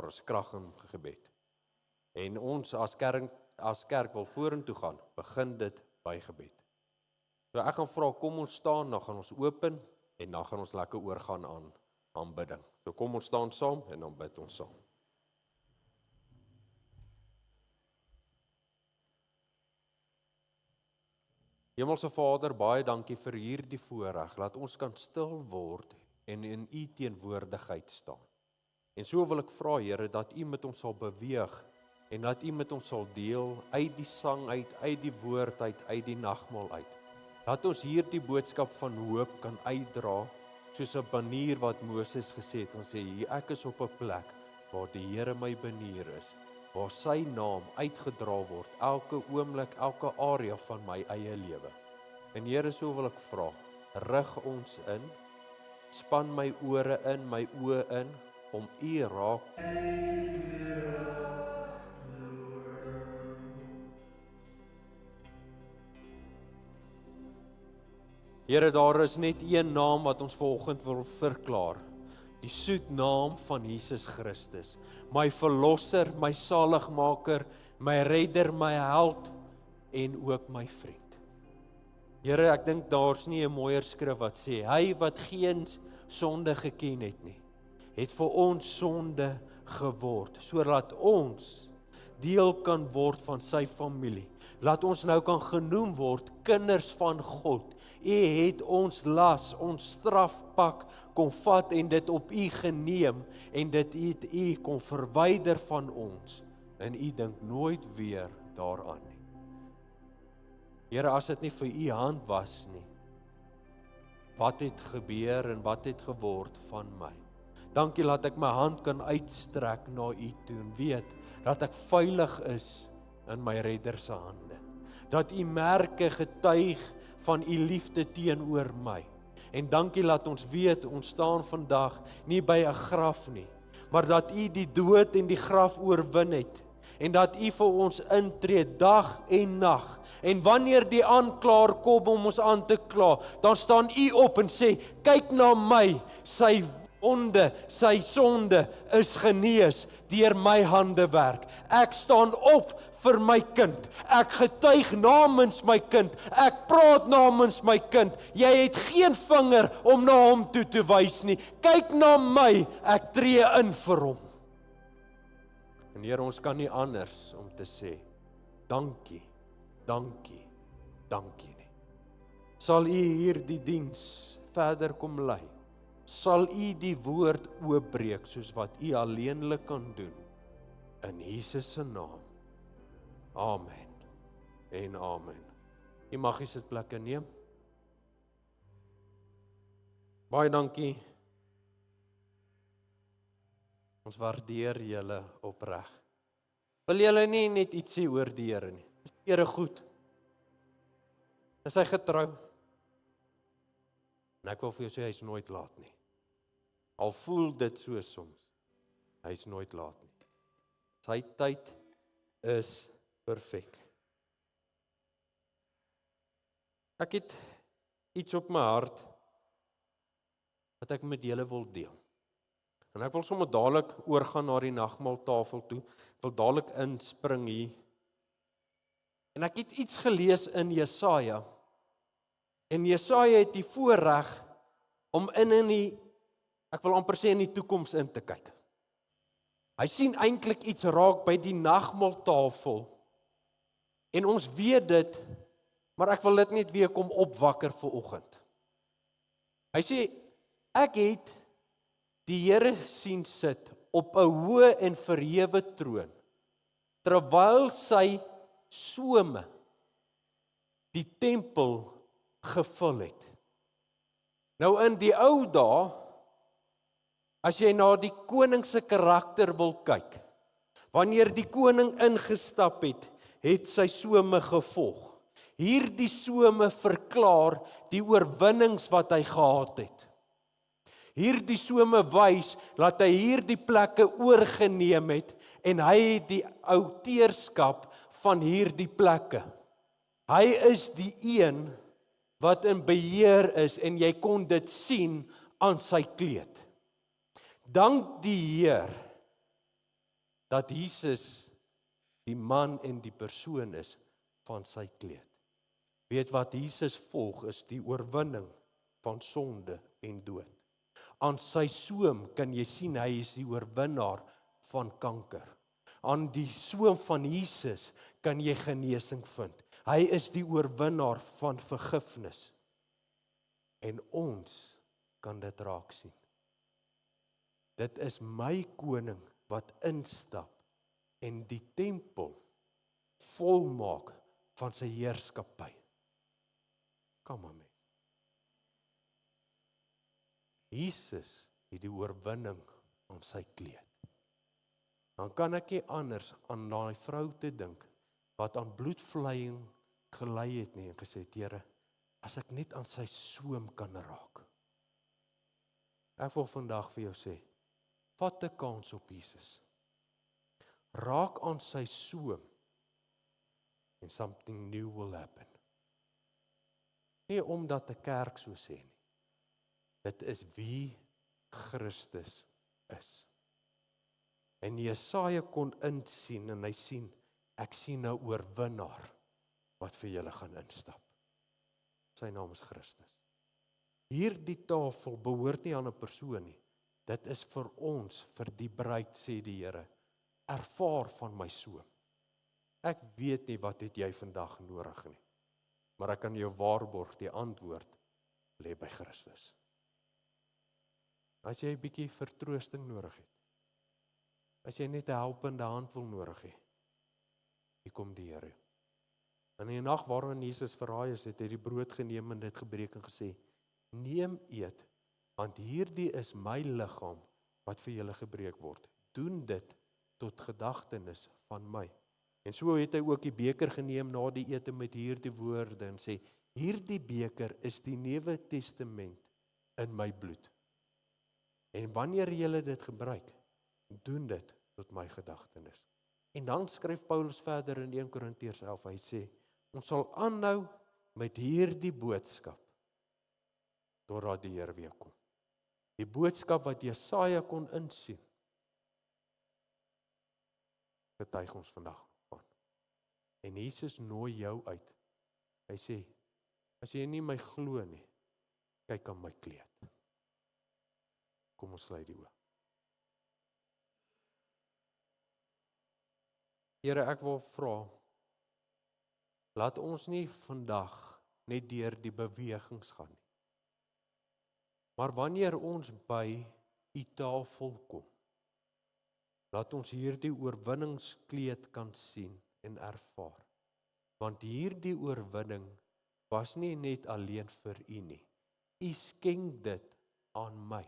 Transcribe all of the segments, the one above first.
daar is krag in gebed. En ons as kerk wil vorentoe gaan, begin dit by gebed. So ek gaan vra, kom ons staan, dan gaan ons open, en dan gaan ons lekker oorgaan aan aanbidding. So kom ons staan saam, en dan bid ons saam. Hemelse Vader, baie dankie vir hierdie voorreg, laat ons kan stil word en in U teenwoordigheid staan. En so wil ek vra, Here, dat U met ons sal beweeg en dat U met ons sal deel uit die sang uit die woord uit die nagmaal uit. Laat ons hierdie boodskap van hoop kan uitdra, soos 'n banier wat Moses gesê het, ons sê, ek is op 'n plek waar die Here my banier is, waar sy naam uitgedra word, elke oomblik, elke area van my eie lewe. En Here, so wil ek vra, rig ons in, span my ore in, my oë in, om U raak. Here, daar is net een naam wat ons vanoggend wil verklaar. Die soet naam van Jesus Christus. My verlosser, my saligmaker, my redder, my held en ook my vriend. Here, ek dink daar's nie 'n mooier skrif wat sê, hy wat geen sonde geken het nie, het vir ons sonde geword, sodat ons deel kan word van sy familie. Laat ons nou kan genoem word kinders van God. U het ons las, ons strafpak kom vat en dit op U geneem en dit het U kon verwyder van ons. En U dink nooit weer daaraan nie. Here, as dit nie vir U hand was nie, wat het gebeur en wat het geword van my? Dankie dat ek my hand kan uitstrek na U toe en weet dat ek veilig is in my redder se hande. Dat U merke getuig van U liefde teenoor my. En dankie dat ons weet, ons staan vandag nie by 'n graf nie, maar dat U die dood en die graf oorwin het. En dat U vir ons intree dag en nag. En wanneer die aanklaer kom om ons aan te kla, dan staan U op en sê, kyk na my, sy sonde is genees deur my handewerk. Ek staan op vir my kind. Ek getuig namens my kind. Ek praat namens my kind. Jy het geen vinger om na hom toe te wys nie. Kyk na my, ek tree in vir hom. En Here, ons kan nie anders om te sê, dankie, dankie, dankie nie. Sal U hierdie diens verder kom lei? Sal U die woord oopbreek soos wat U alleenlik kan doen? In Jesus se naam. Amen en amen. U mag U sitplekke neem. Baie dankie. Ons waardeer julle opreg. Wil julle nie net iets sê oor die Here nie? Is die Here goed? Is hy getrou? En ek wil vir jou sê, hy is nooit laat nie. Al voel dit so soms, hy is nooit laat nie. Sy tyd is perfek. Ek het iets op my hart wat ek met julle wil deel. En ek wil sommer dadelik oorgaan na die nagmaaltafel toe. Ek wil dadelik inspring hier. En ek het iets gelees in Jesaja. En Jesaja het die voorreg om in die, ek wil amper sê in die toekoms in te kyk. Hy sien eintlik iets raak by die nagmaaltafel. En ons weet dit, maar ek wil dit net weer kom opwakker vir oggend. Hy sê, ek het die Here sien sit op 'n hoë en verhewe troon, terwyl sy some die tempel gevul het. Nou in die ou dae, as jy na die koning se karakter wil kyk, wanneer die koning ingestap het, het sy some gevolg. Hierdie some verklaar die oorwinnings wat hy gehad het. Hierdie some wys dat hy hierdie plekke oorgeneem het en hy het die outeurskap van hierdie plekke. Hy is die een wat in beheer is en jy kon dit sien aan sy kleed. Dank die Heer dat Jesus die man en die persoon is van sy kleed. Weet wat Jesus volg is die oorwinning van sonde en dood. Aan sy soem kan jy sien hy is die oorwinnaar van kanker. Aan die soem van Jesus kan jy genesing vind. Hy is die oorwinnaar van vergifnis. En ons kan dit raak sien. Dit is my koning wat instap en die tempel volmaak van sy heerskappy. Kom aan, mens. Jesus het die oorwinning aan sy kleed. Dan kan ek nie anders aan daai vrou te dink wat aan bloedvleiing gelei het nie en gesê het, Here, as ek net aan sy soem kan raak. Ek wil vandag vir jou sê, vat 'n kans op Jesus. Raak aan sy soem and something new will happen. Nie omdat 'n kerk so sê nie. Dit is wie Christus is. En Jesaja kon insien en hy sien, ek sien 'n oorwinnaar wat vir julle gaan instap. Sy naam is Christus. Hierdie tafel behoort nie aan 'n persoon nie. Dit is vir ons, vir die bruid, sê die Here. Ervaar van my soem. Ek weet nie wat het jy vandag nodig nie. Maar ek kan jou waarborg, die antwoord lê by Christus. As jy 'n bietjie vertroosting nodig het, as jy net 'n helpende hand wil nodig hê, hier kom die Here. In die nag waarin Jesus verraai is, het hy die brood geneem en dit gebreek en gesê, neem eet, want hierdie is my liggaam wat vir julle gebreek word. Doen dit tot gedagtenis van my. En so het hy ook die beker geneem na die ete met hierdie woorde en sê, hierdie beker is die Nuwe Testament in my bloed. En wanneer julle dit gebruik, doen dit tot my gedagtenis. En dan skryf Paulus verder in 1 Korintiërs 11, hy sê, ons sal aanhou met hierdie boodskap, totdat die Here weer kom. Die boodskap wat Jesaja kon insien, getuig ons vandag van. En Jesus nooi jou uit. Hy sê, as jy nie my glo nie, kyk aan my kleed. Kom ons sluit die oë. Here, ek wil vra, laat ons nie vandag net deur die bewegings gaan nie. Maar wanneer ons by u tafel kom, laat ons hierdie oorwinningskleed kan sien en ervaar. Want hierdie oorwinning was nie net alleen vir u nie. U skenk dit aan my.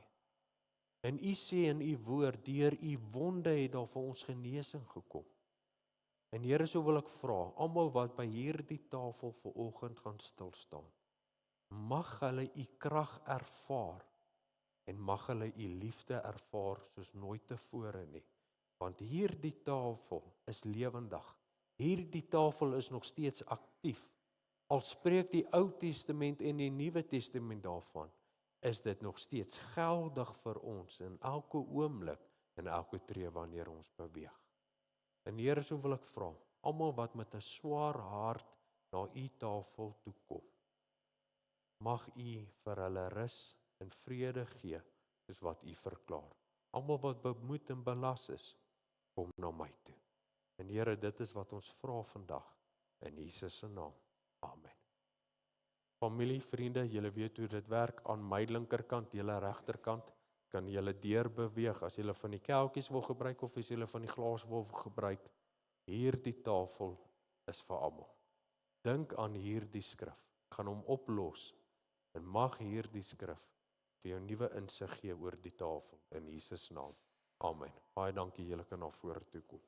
En u sê in u woord, deur u wonde het daar vir ons genesing gekom. En Here, so wil ek vra, almal wat by hierdie tafel vanoggend gaan stil staan, mag hulle u krag ervaar en mag hulle u liefde ervaar soos nooit tevore nie. Want hierdie tafel is lewendig. Hierdie tafel is nog steeds aktief. Al spreek die Ou Testament en die Nuwe Testament daarvan, is dit nog steeds geldig vir ons in elke oomblik en elke tree wanneer ons beweeg. En Here, so wil ek vra, almal wat met 'n swaar hart na u tafel toe kom, mag u vir hulle rus en vrede gee, soos wat u verklaar. Almal wat bemoeid en belas is, kom na my toe. En Here, dit is wat ons vra vandag, in Jesus se naam. Amen. Familie, vriende, julle weet hoe dit werk, aan my linkerkant, julle regterkant, kan julle deur beweeg, as julle van die kelkies wil gebruik, of as julle van die glas wil gebruik, hierdie tafel is vir almal. Dink aan hierdie skrif, gaan hom oplos, en mag hierdie skrif vir jou nuwe insig gee oor die tafel, in Jesus naam. Amen. Baie dankie, julle kan na vore toe kom.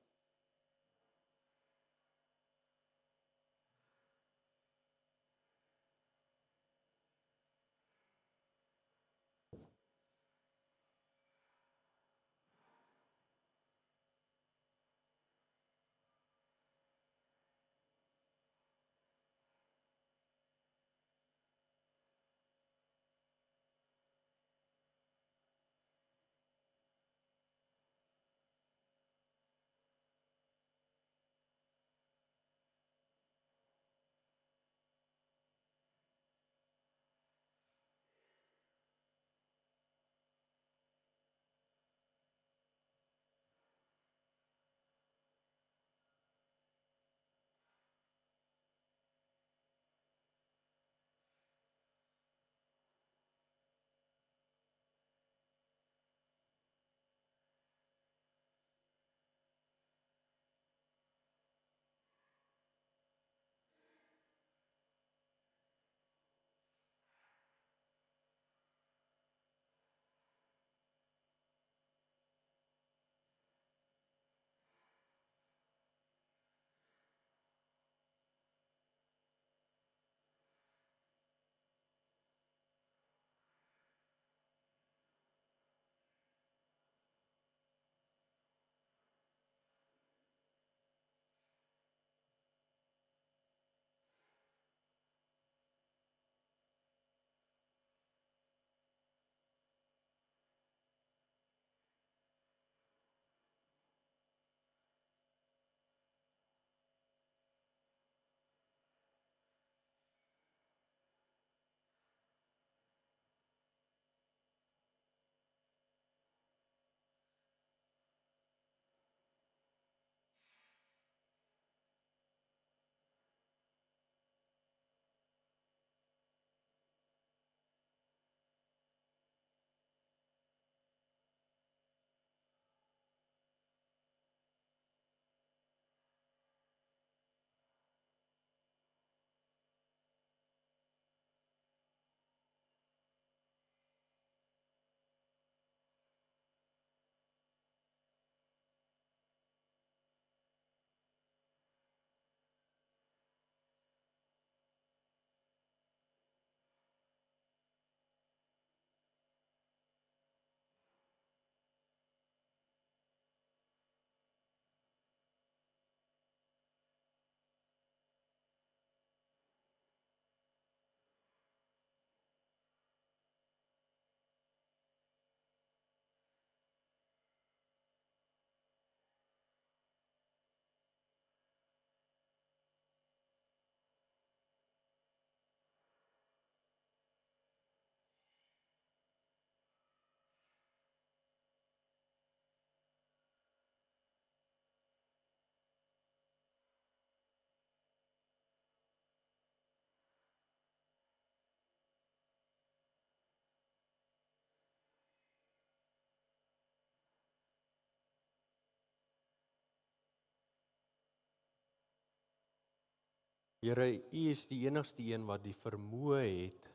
Here, U is die enigste een wat die vermoë het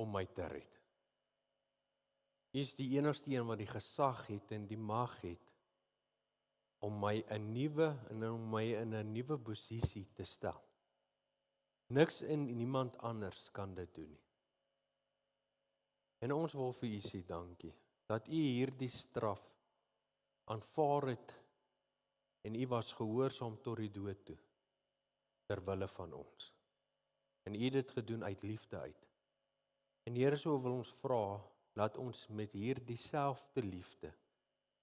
om my te red. U is die enigste een wat die gesag het en die mag het om my in 'n nuwe posisie te stel. Niks en niemand anders kan dit doen nie. En ons wil vir U sê dankie, dat U hierdie straf aanvaar het en U was gehoorsaam tot die dood toe, ter wille van ons. En U het dit gedoen uit liefde uit. En Here, so wil ons vra, laat ons met hierdie selfde liefde,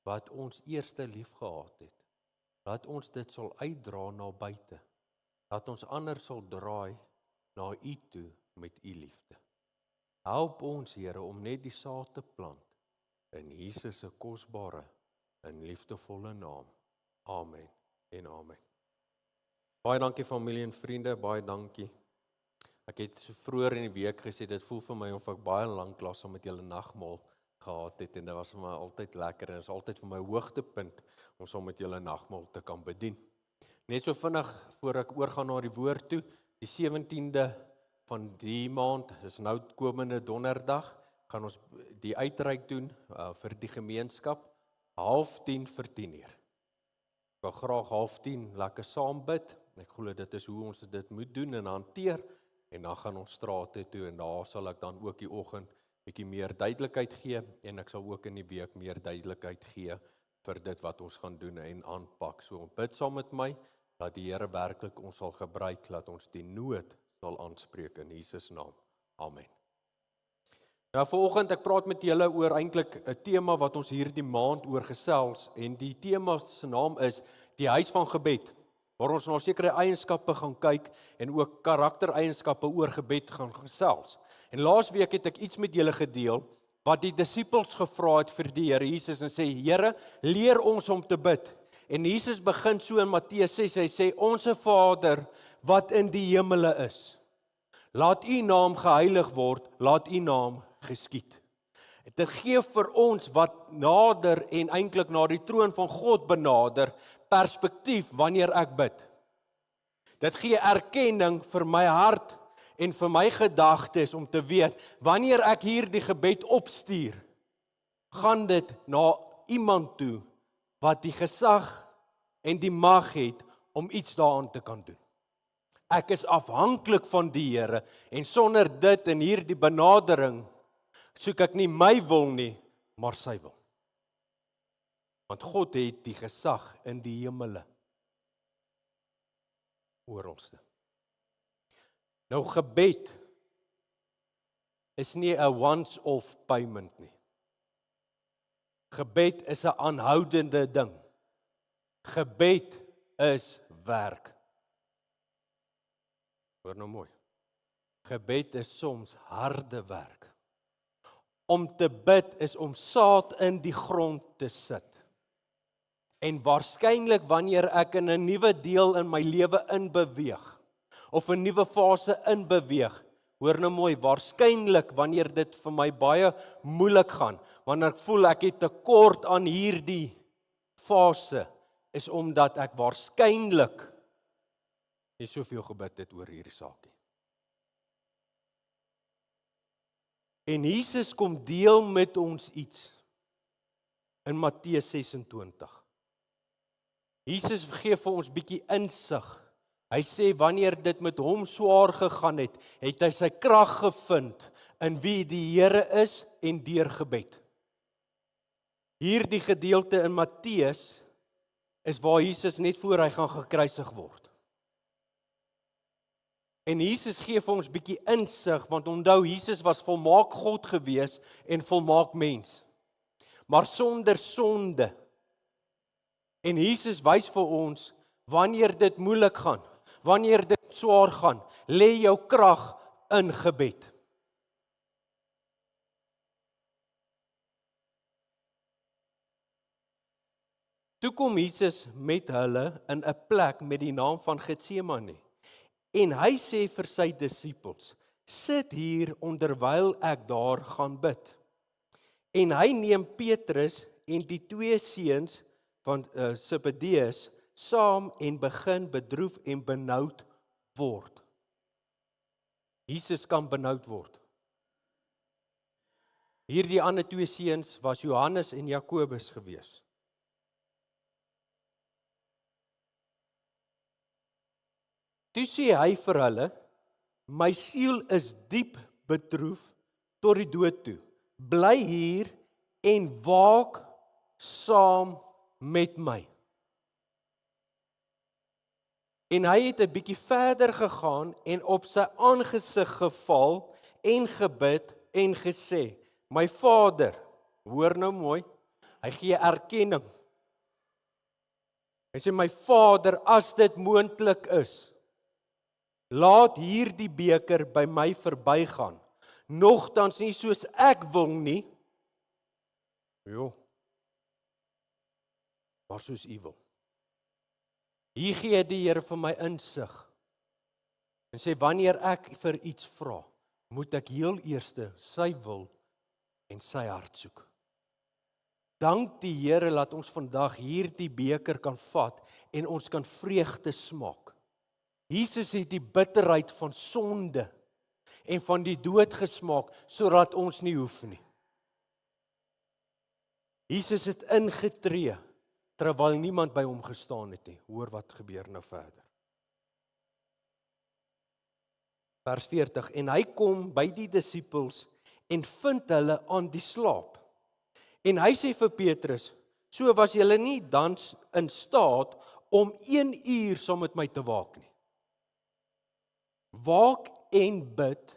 wat ons eerste lief gehad het, laat ons dit sal uitdra na buite, laat ons ander sal draai na U toe met U liefde. Help ons, Here, om net die saad te plant in Jesus se kosbare en liefdevolle naam. Amen en amen. Baie dankie familie en vriende, baie dankie. Ek het so vroeër in die week gesê, dit voel vir my of ek baie lank klas met julle nagmaal gehad het en dit was vir my altyd lekker en is altyd vir my hoogtepunt om saam met julle nagmaal te kan bedien. Net so vinnig voor ek oorgaan na die woord toe, die 17de van die maand, is nou komende donderdag, gaan ons die uitreik doen vir die gemeenskap, 9:30 vir 10:00. Ek wil graag 9:30 lekker saam bid. Ek glo dit is hoe ons dit moet doen en hanteer, en dan gaan ons strate toe, en daar sal ek dan ook die oggend bietjie meer duidelikheid gee, en ek sal ook in die week meer duidelikheid gee vir dit wat ons gaan doen en aanpak. So bid saam met my, dat die Here werklik ons sal gebruik, laat ons die nood sal aanspreek in Jesus naam. Amen. Nou vanoggend, ek praat met julle oor eintlik 'n tema wat ons hierdie maand oor gesels, en die tema se naam is die huis van gebed, waar ons na sekere eienskappe gaan kyk en ook karaktereienskappe oor gebed gaan gesels. En laasweek het ek iets met julle gedeel wat die disippels gevra het vir die Here Jesus en sê, Here, leer ons om te bid. En Jesus begin so in Matteus 6, hy sê, Onse Vader wat in die hemele is, laat U naam geheilig word, laat U naam geskied. Dit gee vir ons wat nader en eintlik na die troon van God benader, perspektief wanneer ek bid. Dit gee erkenning vir my hart en vir my gedagtes om te weet, wanneer ek hierdie gebed opstuur, gaan dit na iemand toe wat die gesag en die mag het om iets daaraan te kan doen. Ek is afhanklik van die Here en sonder dit en hierdie benadering soek ek nie my wil nie, maar sy wil. Want God het die gesag in die hemele oralste. Nou gebed is nie 'n once-off payment nie. Gebed is 'n aanhoudende ding. Gebed is werk. Hoor nou mooi. Gebed is soms harde werk. Om te bid is om saad in die grond te sit. En waarskynlik wanneer ek in 'n nuwe deel in my lewe inbeweeg, of 'n nuwe fase inbeweeg, hoor nou mooi, waarskynlik wanneer dit vir my baie moeilik gaan, wanneer ek voel ek het tekort aan hierdie fase, is omdat ek waarskynlik nie soveel gebid het oor hierdie saakie. En Jesus kom deel met ons iets in Matteus 26. Jesus gee vir ons bietjie insig. Hy sê wanneer dit met hom swaar gegaan het, het hy sy krag gevind in wie die Here is en deur gebed. Hierdie gedeelte in Matteus is waar Jesus net voor hy gaan gekruisig word. En Jesus gee vir ons bietjie insig, want onthou, Jesus was volmaak God gewees en volmaak mens, maar sonder sonde. En Jesus wys vir ons, wanneer dit moeilik gaan, wanneer dit swaar gaan, lê jou krag in gebed. Toe kom Jesus met hulle in 'n plek met die naam van Getsemane. En hy sê vir sy disippels, sit hier onderwyl ek daar gaan bid. En hy neem Petrus en die twee seuns van Zebedeus saam en begin bedroef en benoud word. Jesus kan benoud word. Hierdie ander twee seuns was Johannes en Jakobus gewees. Toe sê hy vir hulle, my siel is diep bedroef tot die dood toe. Bly hier en waak saam met my. En hy het 'n bietjie verder gegaan en op sy aangesig geval en gebid en gesê, my Vader, hoor nou mooi, hy gee erkenning. Hy sê, my Vader, as dit moontlik is, laat hierdie beker by my verbygaan. Nogtans nie soos ek wil nie, maar soos U wil. Hier gee die Here vir my insig. En sê, wanneer ek vir iets vra, moet ek heel eerste sy wil en sy hart soek. Dank die Here dat ons vandag hierdie beker kan vat en ons kan vreugde smaak. Jesus het die bitterheid van sonde en van die dood gesmaak, sodat ons nie hoef nie. Jesus het ingetree, terwyl niemand by hom gestaan het nie. Hoor wat gebeur nou verder. Vers 40, en hy kom by die disippels en vind hulle aan die slaap. En hy sê vir Petrus, so was julle nie dan in staat om 1 uur saam met my te waak nie. Waak en bid,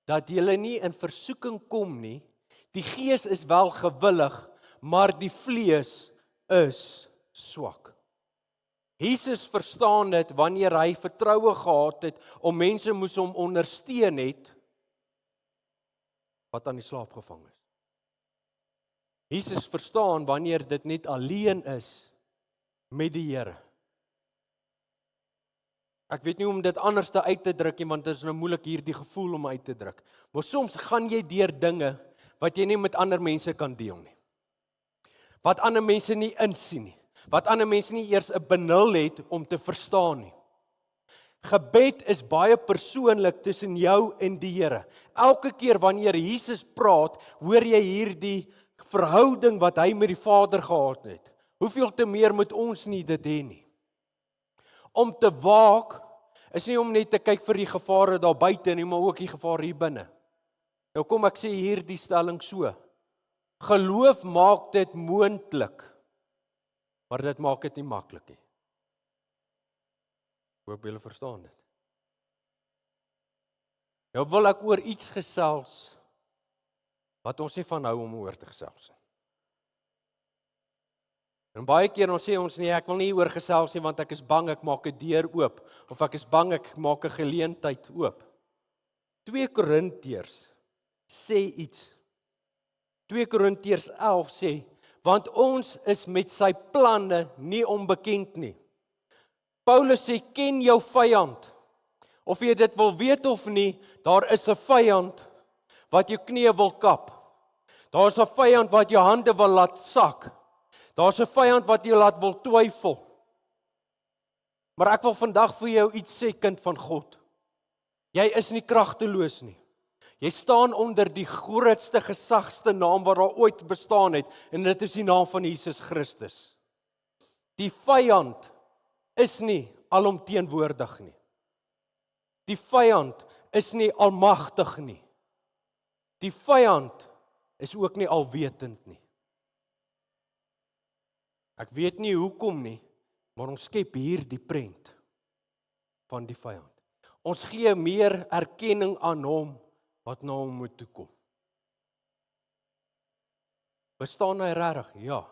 dat julle nie in versoeking kom nie. Die gees is wel gewillig, maar die vlees is swak. Jesus verstaan dit wanneer hy vertroue gehad het om mense moes hom ondersteun het wat aan die slaap gevang is. Jesus verstaan wanneer dit net alleen is met die Here. Ek weet nie om dit anders te uit te druk nie, want dit is nou moeilik hierdie gevoel om uit te druk. Maar soms gaan jy deur dinge wat jy nie met ander mense kan deel nie. Wat ander mense nie insien nie. Wat ander mense nie eers 'n benul het om te verstaan nie. Gebed is baie persoonlik tussen jou en die Here. Elke keer wanneer Jesus praat, hoor jy hierdie verhouding wat hy met die Vader gehad het. Hoeveel te meer moet ons nie dit hê nie. Om te waak is nie om net te kyk vir die gevare daar buite nie, maar ook die gevare hier binne. Nou kom ek sê hierdie stelling so. Geloof maak dit moontlik, maar dit maak dit nie maklik nie. Hoop julle verstaan dit. Nou wil ek oor iets gesels wat ons nie van hou om oor te gesels nie. En baie keer ons sê ons nee, ek wil nie oor gesels nie want ek is bang ek maak 'n deur oop of ek is bang ek maak 'n geleentheid oop. 2 Korintiërs sê iets. 2 Korintiërs 11 sê, want ons is met sy planne nie onbekend nie. Paulus sê, ken jou vyand. Of jy dit wil weet of nie, daar is 'n vyand wat jou knie wil kap. Daar is 'n vyand wat jou hande wil laat sak. Daar's 'n vyand wat jou laat wil twyfel. Maar ek wil vandag vir jou iets sê, kind van God. Jy is nie kragteloos nie. Jy staan onder die grootste gesagste naam wat daar ooit bestaan het, en dit is die naam van Jesus Christus. Die vyand is nie alomteenwoordig nie. Die vyand is nie almagtig nie. Die vyand is ook nie alwetend nie. Ek weet nie hoekom nie, maar ons skep hier die prent van die vyand. Ons gee meer erkenning aan hom wat na hom moet toe kom. Bestaan hy regtig? Ja.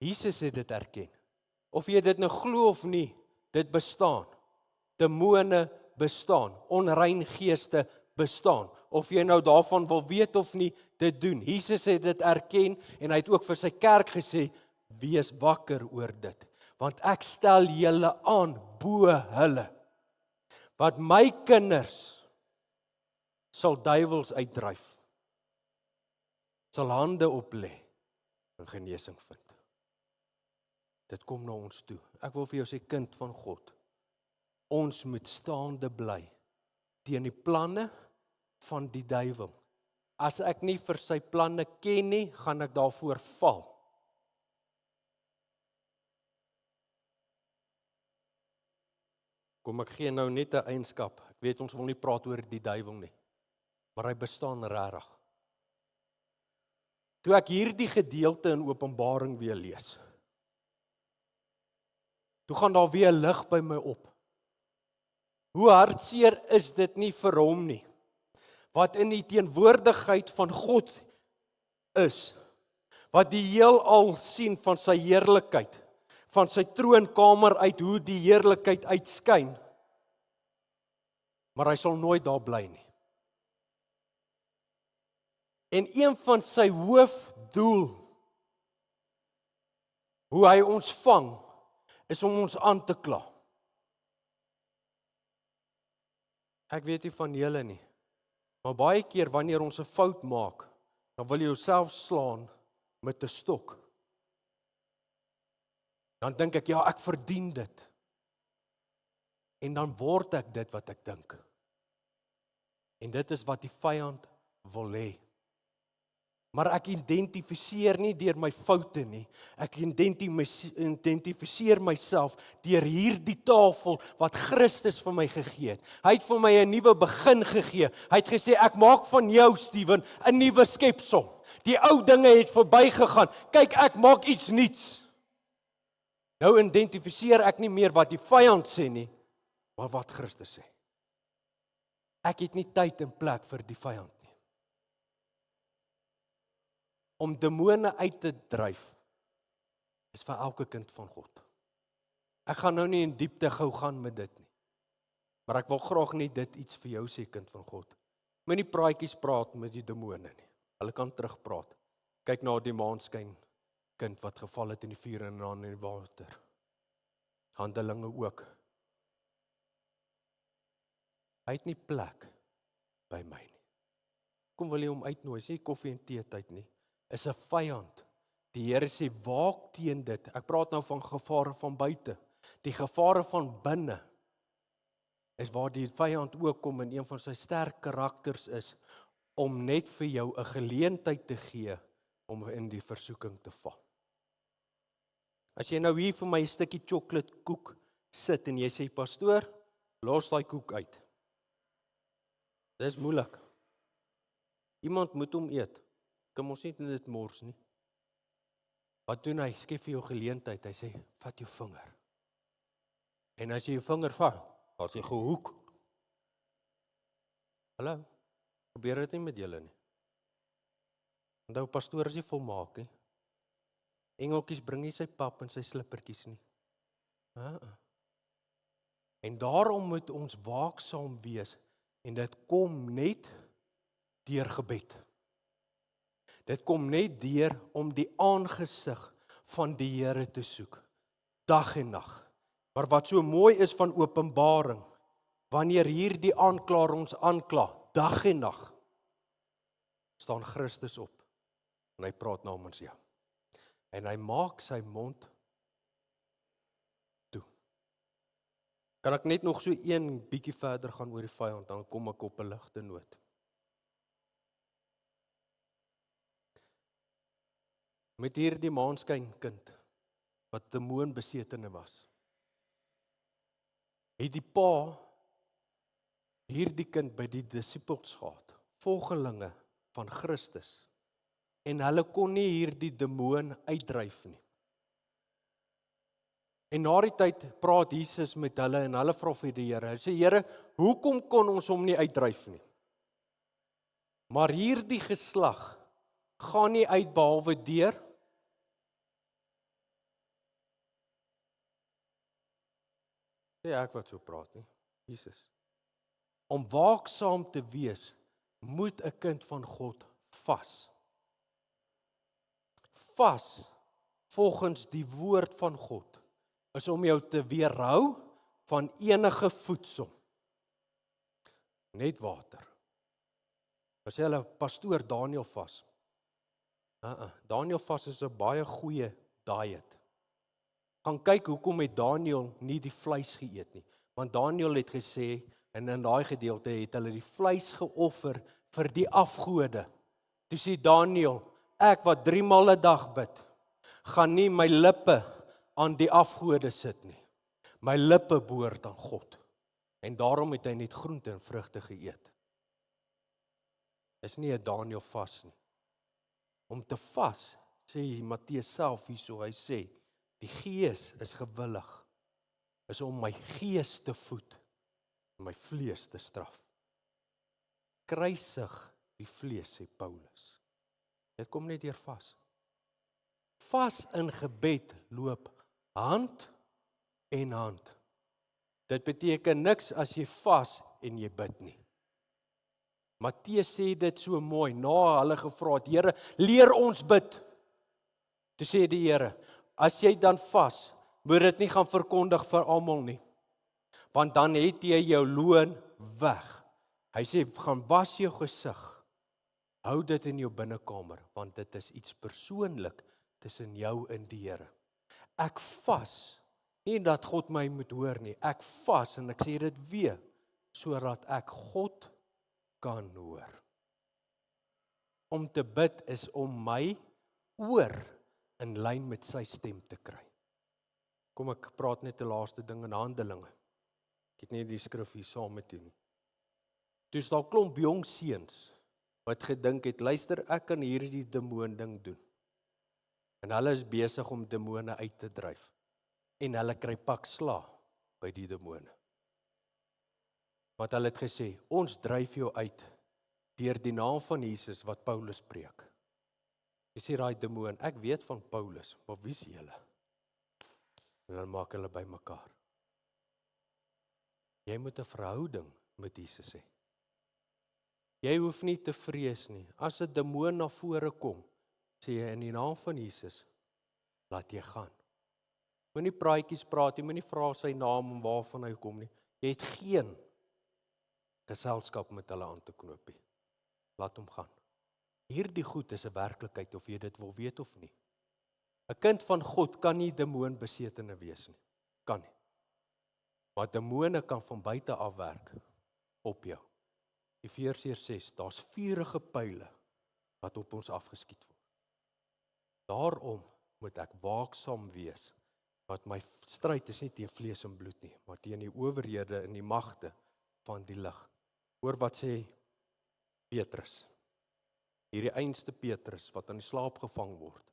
Jesus het dit erken. Of jy dit nou glo of nie, dit bestaan. Demone bestaan, onrein geeste bestaan. Of jy nou daarvan wil weet of nie, dit doen. Jesus het dit erken en hy het ook vir sy kerk gesê, wees wakker oor dit, want ek stel julle aan bo hulle. Want my kinders sal duiwels uitdryf, sal hande oplê en genesing vind. Dit kom na ons toe. Ek wil vir jou sê, kind van God, ons moet staande bly teen die planne van die duiwel. As ek nie vir sy planne ken nie, gaan ek daarvoor val. Kom, ek gee nou net 'n eienskap. Ek weet ons wil nie praat oor die duiwel nie, maar hy bestaan regtig. Toe ek hierdie gedeelte in Openbaring weer lees, toe gaan daar weer 'n lig by my op. Hoe hartseer is dit nie vir hom nie, wat in die teenwoordigheid van God is, wat die heelal sien van sy heerlikheid, van sy troonkamer uit, hoe die heerlikheid uitskyn, maar hy sal nooit daar bly nie. En een van sy hoofdoel, hoe hy ons vang, is om ons aan te kla. Ek weet nie van julle nie, maar baie keer wanneer ons 'n fout maak, dan wil jy jouself slaan met 'n stok. Dan dink ek, ja, ek verdien dit. En dan word ek dit wat ek dink. En dit is wat die vyand wil hê. Maar ek identifiseer nie deur my foute nie. Ek identifiseer myself deur hierdie tafel wat Christus vir my gegee het. Hy het vir my 'n nuwe begin gegee. Hy het gesê, ek maak van jou, Steven, 'n nuwe skepsel. Die ou dinge het verbygegaan. Kyk, ek maak iets nuuts. Nou identifiseer ek nie meer wat die vyand sê nie, maar wat Christus sê. Ek het nie tyd en plek vir die vyand nie. Om demone uit te dryf, is vir elke kind van God. Ek gaan nou nie in diepte gou gaan met dit nie. Maar ek wil graag net dit iets vir jou sê, kind van God. Moenie praatjies praat met die demone nie. Hulle kan terugpraat. Kyk na die maanskyn kind wat geval het in die vuur en in die water. Handelinge ook. Hy het nie plek by my nie. Kom, wil jy hom uitnooi, sê koffie en tee tyd nie. Is 'n vyand. Die Here sê, waak teen dit. Ek praat nou van gevare van buite. Die gevare van binne is waar die vyand ook kom, en een van sy sterk karakters is om net vir jou 'n geleentheid te gee om in die versoeking te val. As jy nou hier vir my 'n stukkie chocolate koek sit en jy sê, pastoor, los daai koek uit. Dis moeilik. Iemand moet hom eet. Kan mos nie dit mors nie. Wat doen hy? Skep vir jou geleentheid. Hy sê, vat jou vinger. En as jy jou vinger vat, as jy gehoek. Hallo, gebeur dit nie met julle nie. Onthou, pastoor is nie volmaak nie. Engeltjies bring nie sy pap en sy slippertjies nie. En daarom moet ons waaksaam wees, en dit kom net deur gebed. Dit kom net deur om die aangesig van die Here te soek, dag en nag. Maar wat so mooi is van Openbaring, wanneer hierdie aanklaer ons aankla, dag en nag, staan Christus op, en hy praat namens jou. En hy maak sy mond toe. Kan ek net nog so een bietjie verder gaan oor die vyand, dan kom ek op 'n ligte noot. Met hierdie maanskynkind, wat demoonbesetene was, het die pa hierdie kind by die disippels gehad, volgelinge van Christus, en hulle kon nie hierdie demoon uitdryf nie. En na die tyd praat Jesus met hulle, en hulle vra vir die Here, hy sê, Here, hoekom kon ons hom nie uitdryf nie? Maar hierdie geslag gaan nie uit behalwe deur sê ek wat so praat nie, Jesus. Om waaksaam te wees, moet 'n kind van God vas. Vas, volgens die woord van God, is om jou te weerhou van enige voedsel. Net water. As jy hulle pastoor Daniel vas. Daniel vas is 'n baie goeie diet. Gaan kyk hoekom het Daniël nie die vleis geëet nie. Want Daniël het gesê, en in daai gedeelte het hulle die vleis geoffer vir die afgode. Toe sê Daniël, ek wat 3 maal 'n dag bid, gaan nie my lippe aan die afgode sit nie. My lippe behoort aan God. En daarom het hy net groente en vrugte geëet. Is nie 'n Daniël vas nie. Om te vas, sê Matteus self hierso, hy sê, die gees is gewillig, is om my gees te voed, en my vlees te straf. Kruisig die vlees, sê Paulus. Dit kom net deur vas. Vas in gebed loop hand en hand. Dit beteken niks as jy vas en jy bid nie. Matteus sê dit so mooi, na hulle gevra het, Here, leer ons bid. Toe sê die Here, as jy dan vas, moet dit nie gaan verkondig vir almal nie, want dan het jy jou loon weg. Hy sê, gaan was jou gesig, hou dit in jou binnekamer, want dit is iets persoonlik tussen jou en die Here. Ek vas, nie dat God my moet hoor nie, ek vas en ek sê dit weer, sodat ek God kan hoor. Om te bid is om my oor in lyn met sy stem te kry. Kom ek praat net die laaste ding in Handelinge. Ek het nie die skrif hier saam met u nie. Toe daar klomp jong seuns wat gedink het, luister, ek kan hierdie demoon ding doen. En hulle is besig om demone uit te dryf. En hulle kry pak slaag by die demone. Want hulle het gesê, ons dryf jou uit deur die naam van Jesus wat Paulus preek. Jy sê daai demoon, ek weet van Paulus, maar wie is julle? En dan maak hulle by mekaar. Jy moet 'n verhouding met Jesus hê. Jy hoef nie te vrees nie. As 'n demoon na vore kom, sê jy in die naam van Jesus, laat jy gaan. Moenie praatjies praat, jy moenie vra sy naam en waarvan hy kom nie. Jy het geen geselskap met hulle aan te knoop nie. Laat hom gaan. Hierdie goed is 'n werklikheid of jy dit wil weet of nie. 'n Kind van God kan nie demoonbesetene wees nie. Kan nie. Maar demone kan van buite af werk op jou. Efesiërs 6, daar's vuurige pyle wat op ons afgeskiet word. Daarom moet ek waaksaam wees, want my stryd is nie teen vlees en bloed nie, maar teen die owerhede en die magte van die lig. Hoor wat sê Petrus, hierdie einste Petrus wat aan die slaap gevang word,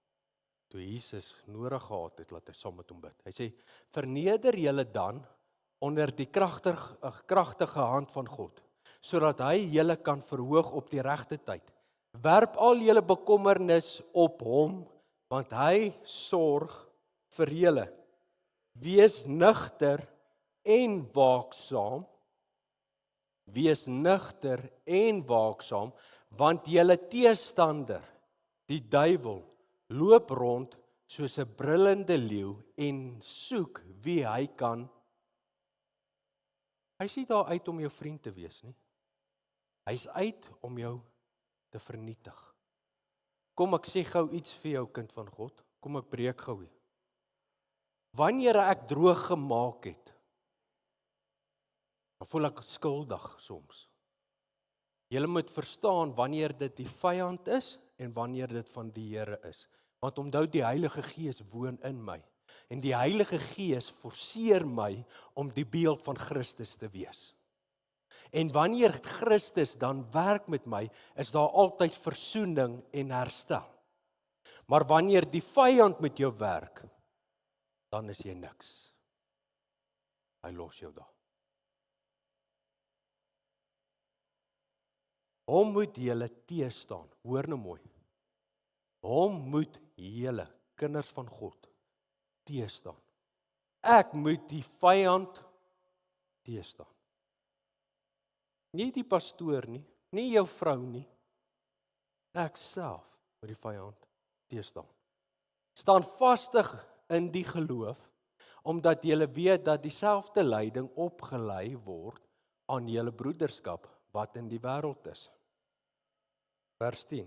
toe Jesus nodig gehad het, laat hy saam met hom bid. Hy sê, verneder julle dan onder die kragtige hand van God, sodat hy julle kan verhoog op die regte tyd. Werp al julle bekommernis op hom, want hy sorg vir julle. Wees nugter en waaksaam. Wees nugter en waaksaam, want julle teestander, die duiwel, loop rond soos 'n brullende leeu en soek wie hy kan. Hy is nie daar uit om jou vriend te wees nie. Hy is uit om jou te vernietig. Kom ek sê gou iets vir jou, kind van God. Kom ek breek gou hier. Wanneer ek droog gemaak het, dan voel ek skuldig soms. Jy moet verstaan wanneer dit die vyand is en wanneer dit van die Here is. Want onthou, die Heilige Gees woon in my. En die Heilige Gees forceer my om die beeld van Christus te wees. En wanneer Christus dan werk met my, is daar altyd versoening en herstel. Maar wanneer die vyand met jou werk, dan is jy niks. Hy los jou daar. Hom moet julle teestaan, hoor nou mooi. Hom moet julle, kinders van God, teestaan. Ek moet die vyand teestaan. Nie die pastoor nie, nie jou vrou nie. Ek self moet die vyand teestaan. Staan vastig in die geloof, omdat julle weet dat dieselfde lyding opgelei word aan julle broederskap wat in die wêreld is. Vers 10.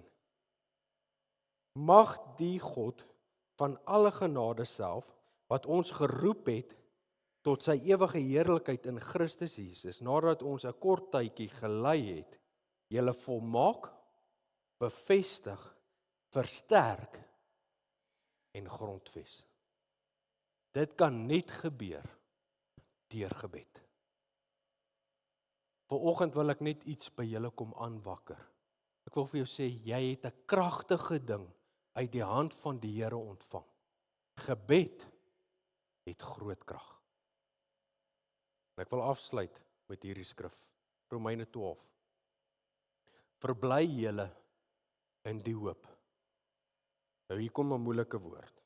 Mag die God van alle genade self, wat ons geroep het tot sy ewige heerlikheid in Christus Jesus, nadat ons 'n kort tydjie gelei het, julle volmaak, bevestig, versterk en grondves. Dit kan net gebeur deur gebed. Vanoggend wil ek net iets by julle kom aanwakker. Ek wil vir jou sê, jy het 'n kragtige ding uit die hand van die Here ontvang. Gebed het groot krag. En ek wil afsluit met hierdie skrif, Romeine 12. Verbly julle in die hoop. Nou hier kom 'n moeilike woord.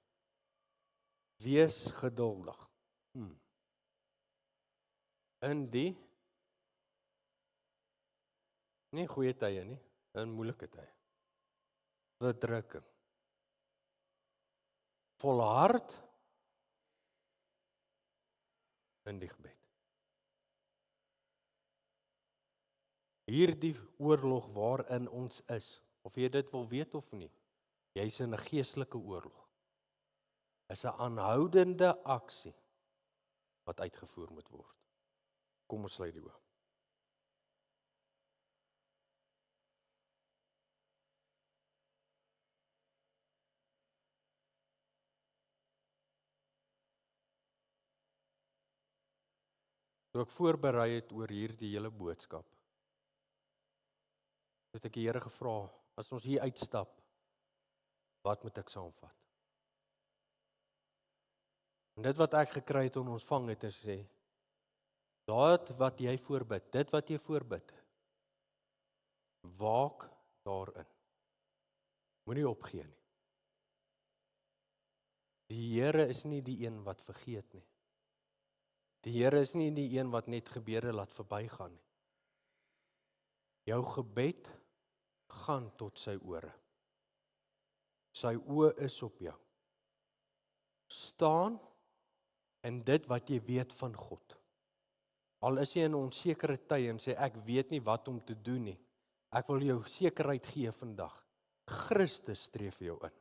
Wees geduldig. In die nie goeie tye nie, in moeilike tye. Verdrukking. Volhard in die gebed. Hierdie oorlog waarin ons is, of jy dit wil weet of nie, jy's in 'n geestelike oorlog. Is 'n aanhoudende aksie wat uitgevoer moet word. Kom ons sluit die oë. Toe ek voorberei het oor hierdie hele boodskap, het ek die Here gevra, as ons hier uitstap, wat moet ek saamvat? En dit wat ek gekry het en ontvang het, is sê, dit wat jy voorbid, waak daarin. Moenie opgee nie. Die Here is nie die een wat vergeet nie. Die Here is nie die een wat net gebeure laat verbygaan nie. Jou gebed gaan tot sy ore. Sy oë is op jou. Staan in dit wat jy weet van God. Al is jy in 'n onsekere tye en sê ek weet nie wat om te doen nie. Ek wil jou sekerheid gee vandag. Christus streef vir jou in.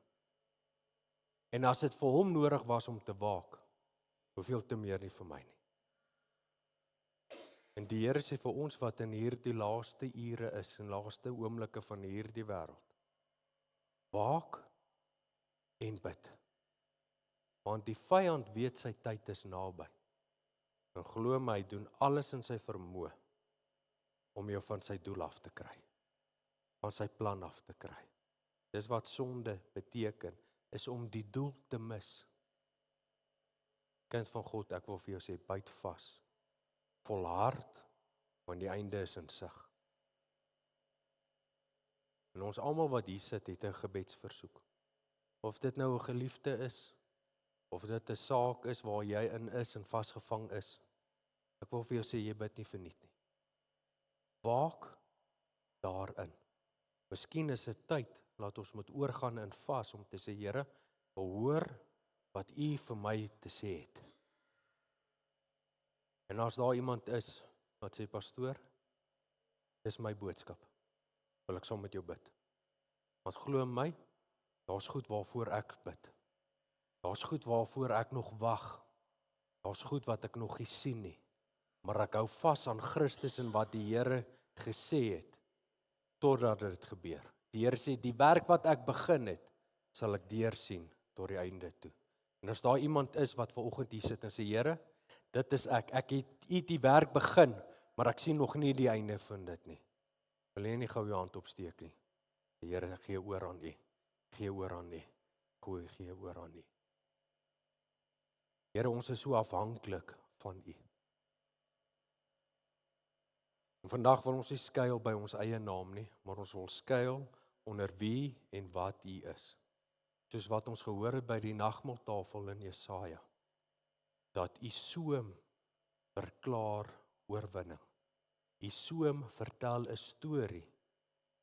En as dit vir hom nodig was om te waak, hoeveel te meer nie vir my nie. En die Here sê vir ons wat in hierdie laaste ure is, en laaste oomblikke van hierdie wêreld, waak en bid. Want die vyand weet sy tyd is naby. En glo my, hy doen alles in sy vermoë om jou van sy doel af te kry. Van sy plan af te kry. Dis wat sonde beteken, is om die doel te mis. Kind van God, ek wil vir jou sê, byt vas. Volhard, want die einde is in sig. En ons almal wat hier sit, het 'n gebedsversoek. Of dit nou 'n geliefde is, of dit 'n saak is waar jy in is en vasgevang is. Ek wil vir jou sê, jy bid nie verniet nie. Waak daarin. Miskien is dit tyd, laat ons moet oorgaan in vas, om te sê, Here, hoor wat U vir my te sê het. En as daar iemand is, wat sê, pastoor, dis my boodskap, wil ek saam met jou bid. Want glo my, daar's goed waarvoor ek bid. Daar's goed waarvoor ek nog wag. Daar's goed wat ek nog nie sien nie. Maar ek hou vas aan Christus en wat die Here gesê het, totdat dit gebeur. Die Here sê, die werk wat ek begin het, sal ek deursien tot die einde toe. En as daar iemand is wat vanoggend hier sit en sê, Here, dit is ek het die werk begin, maar ek sien nog nie die einde van dit nie. Wil jy nie gou jou hand opsteek nie? Die Here gee oor aan U. Gee oor aan U. Gee oor aan U. Here, ons is so afhanklik van U. En vandag wil ons nie skuil by ons eie naam nie, maar ons wil skuil onder wie en wat U is. Soos wat ons gehoor het by die nagmaaltafel in Jesaja, dat U soem verklaar oorwinning. U soem vertel 'n storie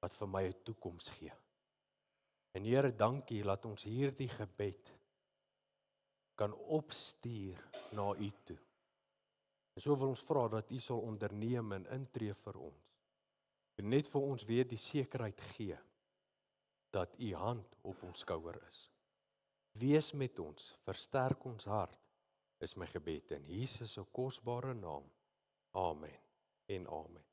wat vir my 'n toekoms gee. En Here, dankie dat ons hierdie gebed kan opstuur na U toe. En so wil ons vra dat U sal onderneem en intree vir ons. En net vir ons weer die sekerheid gee dat U hand op ons skouer is. Wees met ons, versterk ons hart is my gebed in Jesus se kosbare naam. Amen en amen.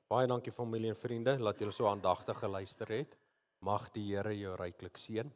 Baie dankie familie en vriende, dat julle so aandagtig geluister het. Mag die Here jou ryklik seën.